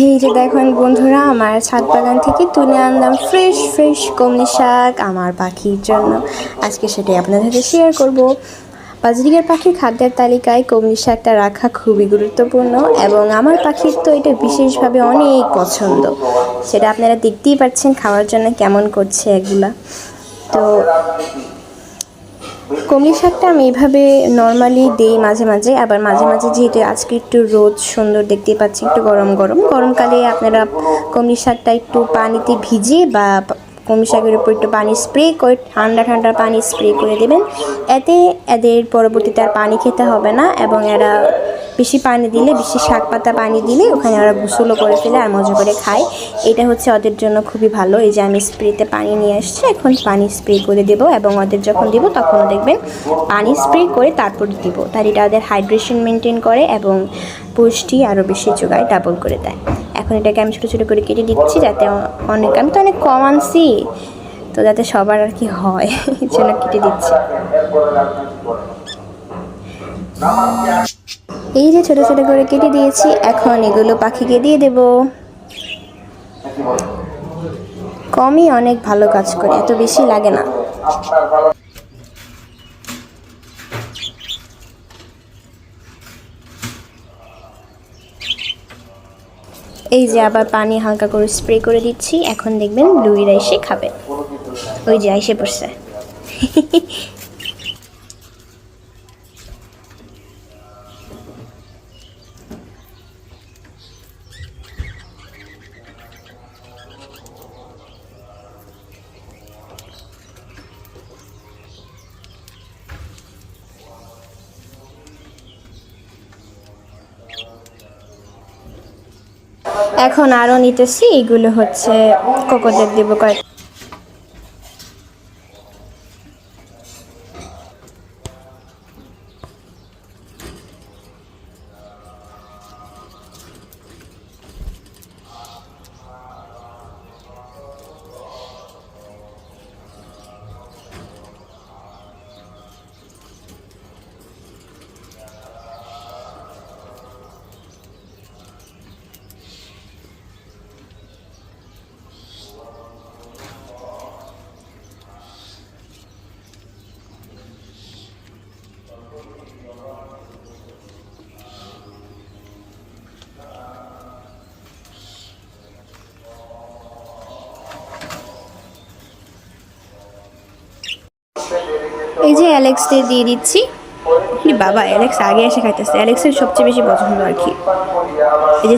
এই যে দেখুন বন্ধুরা, আমার ছাদ বাগান থেকে তুলে আনলাম ফ্রেশ ফ্রেশ কলমি শাক আমার পাখির জন্য। আজকে সেটাই আপনাদের সাথে শেয়ার করব। বাজরিকার পাখির খাদ্যের তালিকায় কলমি শাকটা রাখা খুবই গুরুত্বপূর্ণ এবং আমার পাখির তো এটা বিশেষভাবে অনেক পছন্দ। সেটা আপনারা দেখতেই পাচ্ছেন খাওয়ার জন্য কেমন করছে এগুলা। তো কলমি শাকটা আমি এইভাবে নর্মালি দিই মাঝে মাঝে, আবার মাঝে মাঝে যেহেতু আজকে একটু রোদ সুন্দর দেখতে পাচ্ছি, একটু গরমকালে আপনারা কলমি শাকটা একটু পানিতে ভিজিয়ে বা কলমি শাকের উপর একটু পানি স্প্রে করে ঠান্ডা পানি স্প্রে করে দেবেন। এতে এদের পরবর্তীতে আর পানি খেতে হবে না এবং এরা বেশি পানি দিলে, বেশি শাক পাতা পানি দিলে ওখানে ওরা গোসলও করে ফেলে আর মজা করে খায়। এটা হচ্ছে ওদের জন্য খুবই ভালো। এই যে আমি স্প্রেতে পানি নিয়ে আসছি, এখন পানি স্প্রে করে দেবো এবং ওদের যখন দেবো তখনও দেখবেন পানি স্প্রে করে তারপর দিব। তার এটা ওদের হাইড্রেশন মেনটেন করে এবং পুষ্টি আরও বেশি যোগায়, ডাবল করে দেয়। এখন এটাকে আমি ছোটো ছোটো করে কেটে দিচ্ছি যাতে আমি তো অনেক কম আনছি, তো যাতে সবার আর কি হয় এই জন্য কেটে দিচ্ছি। এই যে ছোটো ছোটো করে কেটে দিয়েছি, এখন এগুলো পাখিকে দিয়ে দেব। কমই অনেক ভালো কাজ করে, এত বেশি লাগে না। এই যে আবার পানি হালকা করে স্প্রে করে দিচ্ছি। এখন দেখবেন ব্লুইরা এসে খাবে। ওই যে এসে পড়ছে। এখন আরও নিতেছি, এগুলো হচ্ছে কোকোদের দেবো কয়েক। এই যে অ্যালেক্সদের দিয়ে দিচ্ছি। বাবা, অ্যালেক্স আগে এসে খাইতেছে, অ্যালেক্সের সবচেয়ে বেশি পছন্দ আর কি এই যে